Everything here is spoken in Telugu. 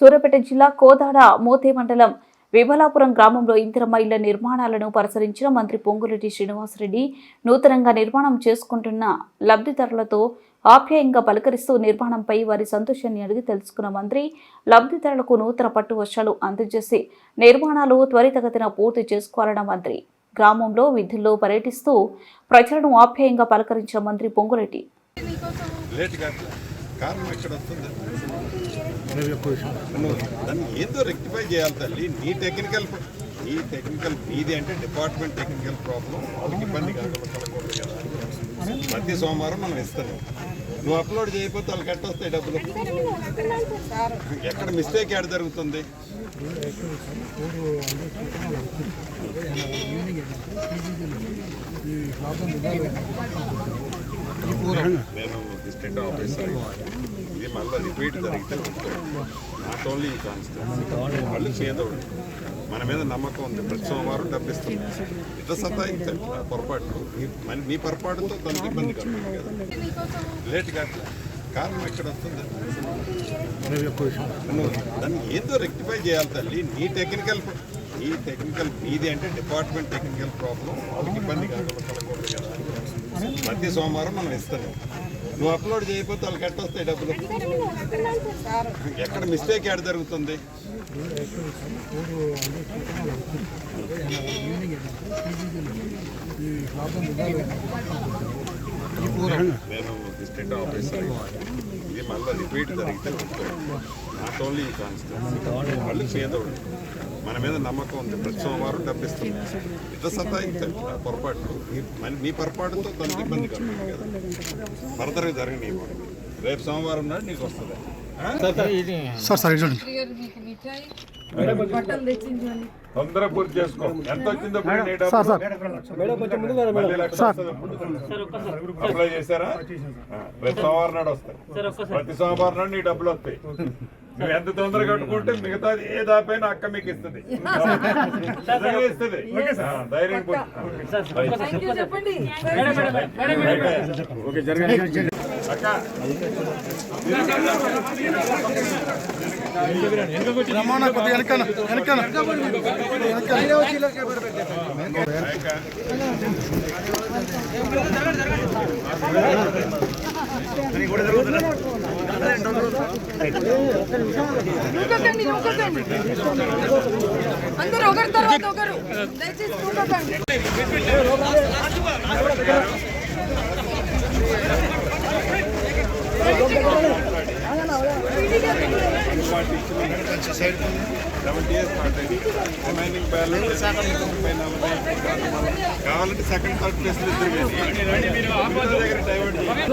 సూర్యాపేట జిల్లా కోదాడ మోతే మండలం విమలాపురం గ్రామంలో ఇందిరమ్మ ఇళ్ల నిర్మాణాలను పరిశీలించిన మంత్రి పొంగులేటి శ్రీనివాసరెడ్డి నూతనంగా నిర్మాణం చేసుకుంటున్న లబ్ధిదారులతో ఆప్యాయంగా పలకరిస్తూ నిర్మాణంపై వారి సంతోషాన్ని అడిగి తెలుసుకున్న మంత్రి లబ్ధిదారులకు నూతన పట్టు వర్షాలు అందజేసి నిర్మాణాలు త్వరితగతిన పూర్తి చేసుకోవాలన్న మంత్రి గ్రామంలో విధుల్లో పర్యటిస్తూ ప్రజలను ఆప్యాయంగా పలకరించిన మంత్రి పొంగులేటి కారణం ఎక్కడ వస్తుంది దాన్ని ఏదో రెక్టిఫై చేయాలి తల్లి నీ టెక్నికల్ మీది అంటే డిపార్ట్మెంట్ టెక్నికల్ ప్రాబ్లం వాళ్ళకి ఇబ్బంది కలగకూడదు కదా. ప్రతి సోమవారం మనం ఇస్తాను. నువ్వు అప్లోడ్ చేయకపోతే వాళ్ళకి ఎట్ట వస్తాయి డబ్బులు? ఎక్కడ మిస్టేక్ ఎక్కడ జరుగుతుంది? నేను డిస్ట్రిక్ట్ ఆఫీసర్, ఇది మళ్ళీ రిపీట్ జరిగితే నాట్ ఓన్లీ ఈ కాన్స్టిట్యూన్సీ వాళ్ళు చేదోడు మన మీద నమ్మకం ఉంది. ప్రతి సోమవారం డబ్బిస్తుంది. ఇట్లా సతాయించండి పొరపాటు. మీ పొరపాటుతో తనకు ఇబ్బంది కలుగుతుంది కదా. లేట్ కాదు. కారణం ఎక్కడ వస్తుంది? దాన్ని ఏదో రెక్టిఫై చేయాలి తల్లి. నీ టెక్నికల్ మీది అంటే డిపార్ట్మెంట్ టెక్నికల్ ప్రాబ్లం వాళ్ళకి ఇబ్బంది కలగకూడదు కదా. ప్రతి సోమవారం మనం ఇస్తాను. నువ్వు అప్లోడ్ చేయకపోతే వాళ్ళకి ఎట్ట వస్తాయి డబ్బులు? ఎక్కడ మిస్టేక్ ఎక్కడ జరుగుతుంది? నేను డిస్ట్రిక్ట్ ఆఫీసర్, ఇది మళ్ళీ రిపీట్ జరిగితే నాట్ ఓన్లీ ఈ కాన్స్టిట్యూన్సీ వాళ్ళు చేదోడు మన మీద నమ్మకం ఉంది. ప్రతి సోమవారం డబ్బిస్తుంది. ఇట్లా సతాయించండి పొరపాటు. మీ పొరపాటుతో తనకు ఇబ్బంది కలుగుతుంది కదా. ఫర్దర్గా జరగని రేపు సోమవారం నాడు నీకు వస్తుంది. తొందరగా పూర్తి చేసుకో. ఎంత వచ్చిందో అప్లై చేశారా? రేపు సోమవారం నాడు వస్తాయి. ప్రతి సోమవారం నాడు నీ డబ్బులు వస్తాయి. నువ్వు ఎంత తొందరగా కట్టుకుంటే మిగతాది ఏ దాపైనా అక్క మీకు ఇస్తుంది. ధైర్యం అందరూ ఒకరి తర్వాత ఒకరు దయచేసి కూర్చోకండి. కావాలంటే సెకండ్ థర్డ్ ప్లేస్